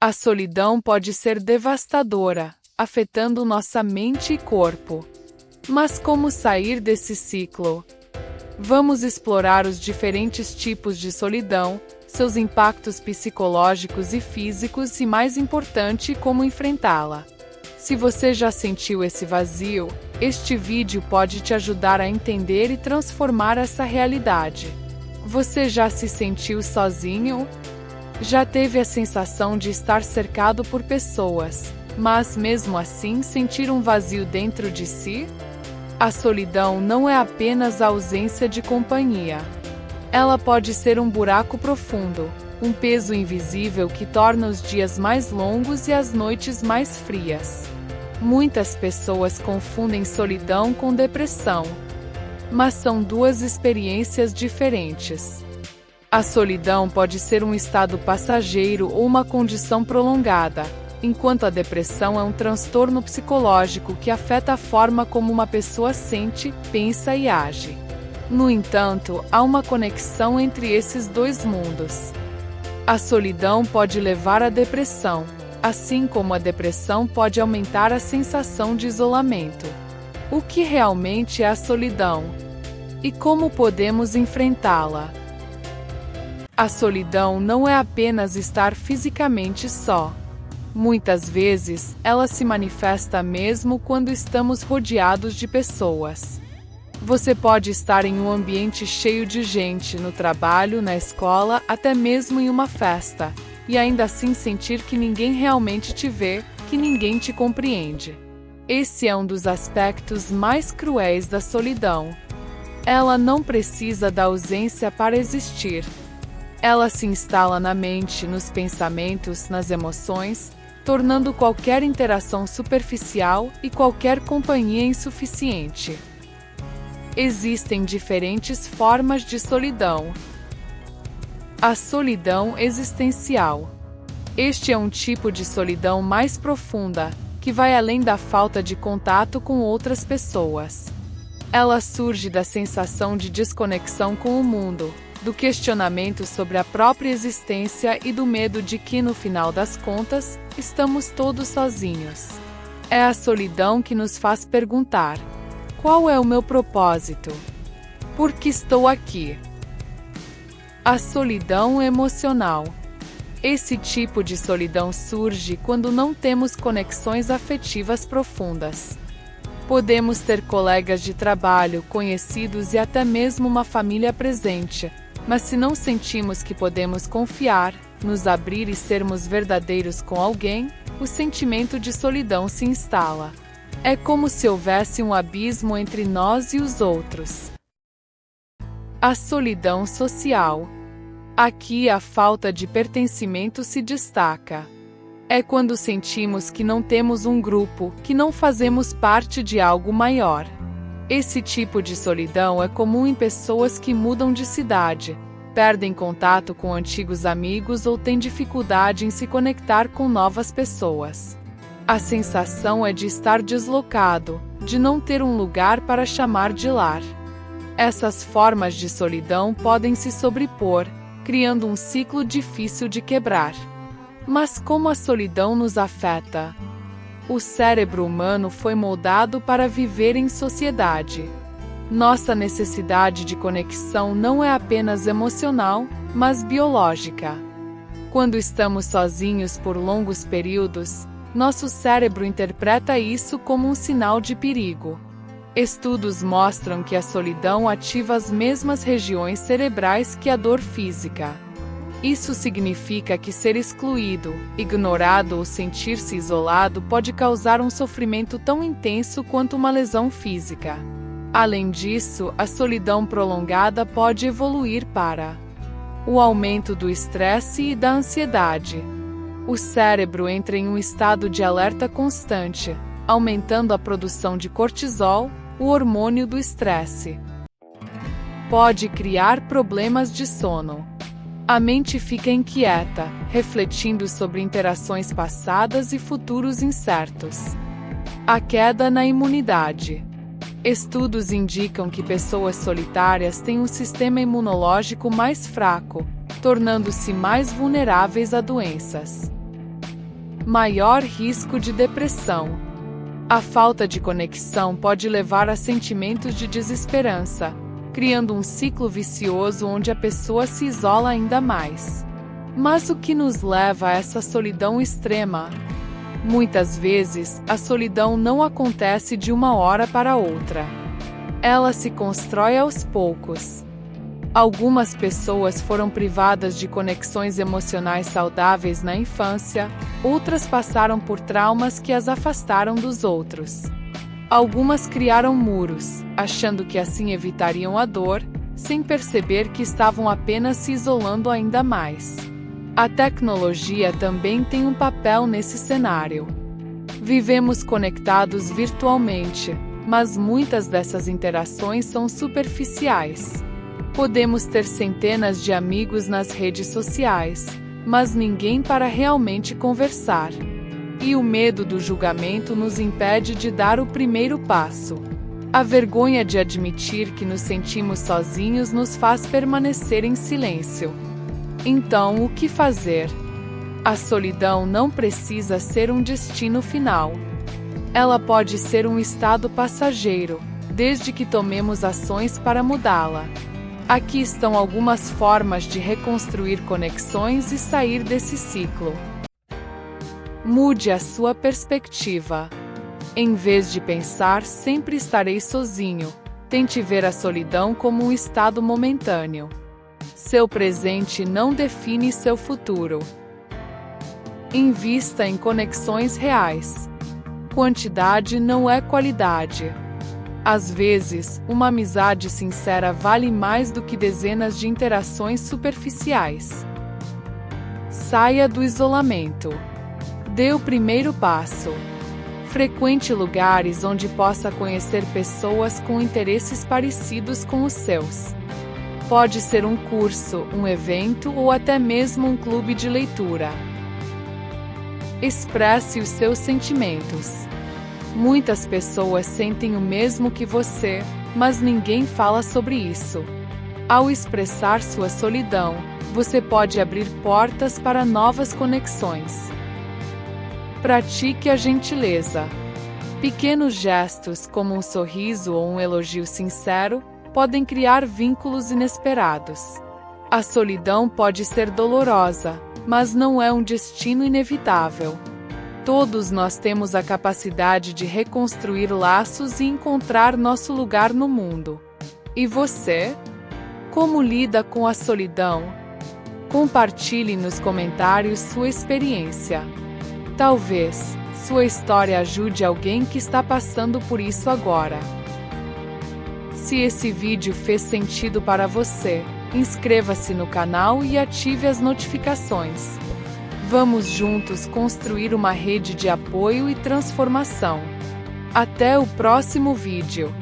A solidão pode ser devastadora, afetando nossa mente e corpo. Mas como sair desse ciclo? Vamos explorar os diferentes tipos de solidão, seus impactos psicológicos e físicos e, mais importante, como enfrentá-la. Se você já sentiu esse vazio, este vídeo pode te ajudar a entender e transformar essa realidade. Você já se sentiu sozinho? Já teve a sensação de estar cercado por pessoas, mas mesmo assim sentir um vazio dentro de si? A solidão não é apenas a ausência de companhia. Ela pode ser um buraco profundo, um peso invisível que torna os dias mais longos e as noites mais frias. Muitas pessoas confundem solidão com depressão, mas são duas experiências diferentes. A solidão pode ser um estado passageiro ou uma condição prolongada, enquanto a depressão é um transtorno psicológico que afeta a forma como uma pessoa sente, pensa e age. No entanto, há uma conexão entre esses dois mundos. A solidão pode levar à depressão, assim como a depressão pode aumentar a sensação de isolamento. O que realmente é a solidão? E como podemos enfrentá-la? A solidão não é apenas estar fisicamente só. Muitas vezes, ela se manifesta mesmo quando estamos rodeados de pessoas. Você pode estar em um ambiente cheio de gente, no trabalho, na escola, até mesmo em uma festa, e ainda assim sentir que ninguém realmente te vê, que ninguém te compreende. Esse é um dos aspectos mais cruéis da solidão. Ela não precisa da ausência para existir. Ela se instala na mente, nos pensamentos, nas emoções, tornando qualquer interação superficial e qualquer companhia insuficiente. Existem diferentes formas de solidão. A solidão existencial. Este é um tipo de solidão mais profunda, que vai além da falta de contato com outras pessoas. Ela surge da sensação de desconexão com o mundo, do questionamento sobre a própria existência e do medo de que, no final das contas, estamos todos sozinhos. É a solidão que nos faz perguntar: qual é o meu propósito? Por que estou aqui? A solidão emocional. Esse tipo de solidão surge quando não temos conexões afetivas profundas. Podemos ter colegas de trabalho, conhecidos e até mesmo uma família presente, mas se não sentimos que podemos confiar, nos abrir e sermos verdadeiros com alguém, o sentimento de solidão se instala. É como se houvesse um abismo entre nós e os outros. A solidão social. Aqui a falta de pertencimento se destaca. É quando sentimos que não temos um grupo, que não fazemos parte de algo maior. Esse tipo de solidão é comum em pessoas que mudam de cidade, perdem contato com antigos amigos ou têm dificuldade em se conectar com novas pessoas. A sensação é de estar deslocado, de não ter um lugar para chamar de lar. Essas formas de solidão podem se sobrepor, criando um ciclo difícil de quebrar. Mas como a solidão nos afeta? O cérebro humano foi moldado para viver em sociedade. Nossa necessidade de conexão não é apenas emocional, mas biológica. Quando estamos sozinhos por longos períodos, nosso cérebro interpreta isso como um sinal de perigo. Estudos mostram que a solidão ativa as mesmas regiões cerebrais que a dor física. Isso significa que ser excluído, ignorado ou sentir-se isolado pode causar um sofrimento tão intenso quanto uma lesão física. Além disso, a solidão prolongada pode evoluir para o aumento do estresse e da ansiedade. O cérebro entra em um estado de alerta constante, aumentando a produção de cortisol, o hormônio do estresse. Pode criar problemas de sono. A mente fica inquieta, refletindo sobre interações passadas e futuros incertos. A queda na imunidade. Estudos indicam que pessoas solitárias têm um sistema imunológico mais fraco, tornando-se mais vulneráveis a doenças. Maior risco de depressão. A falta de conexão pode levar a sentimentos de desesperança, criando um ciclo vicioso onde a pessoa se isola ainda mais. Mas o que nos leva a essa solidão extrema? Muitas vezes, a solidão não acontece de uma hora para outra. Ela se constrói aos poucos. Algumas pessoas foram privadas de conexões emocionais saudáveis na infância, outras passaram por traumas que as afastaram dos outros. Algumas criaram muros, achando que assim evitariam a dor, sem perceber que estavam apenas se isolando ainda mais. A tecnologia também tem um papel nesse cenário. Vivemos conectados virtualmente, mas muitas dessas interações são superficiais. Podemos ter centenas de amigos nas redes sociais, mas ninguém para realmente conversar. E o medo do julgamento nos impede de dar o primeiro passo. A vergonha de admitir que nos sentimos sozinhos nos faz permanecer em silêncio. Então, o que fazer? A solidão não precisa ser um destino final. Ela pode ser um estado passageiro, desde que tomemos ações para mudá-la. Aqui estão algumas formas de reconstruir conexões e sair desse ciclo. Mude a sua perspectiva. Em vez de pensar sempre estarei sozinho, tente ver a solidão como um estado momentâneo. Seu presente não define seu futuro. Invista em conexões reais. Quantidade não é qualidade. Às vezes, uma amizade sincera vale mais do que dezenas de interações superficiais. Saia do isolamento. Dê o primeiro passo. Frequente lugares onde possa conhecer pessoas com interesses parecidos com os seus. Pode ser um curso, um evento ou até mesmo um clube de leitura. Expresse os seus sentimentos. Muitas pessoas sentem o mesmo que você, mas ninguém fala sobre isso. Ao expressar sua solidão, você pode abrir portas para novas conexões. Pratique a gentileza. Pequenos gestos, como um sorriso ou um elogio sincero, podem criar vínculos inesperados. A solidão pode ser dolorosa, mas não é um destino inevitável. Todos nós temos a capacidade de reconstruir laços e encontrar nosso lugar no mundo. E você? Como lida com a solidão? Compartilhe nos comentários sua experiência. Talvez sua história ajude alguém que está passando por isso agora. Se esse vídeo fez sentido para você, inscreva-se no canal e ative as notificações. Vamos juntos construir uma rede de apoio e transformação. Até o próximo vídeo.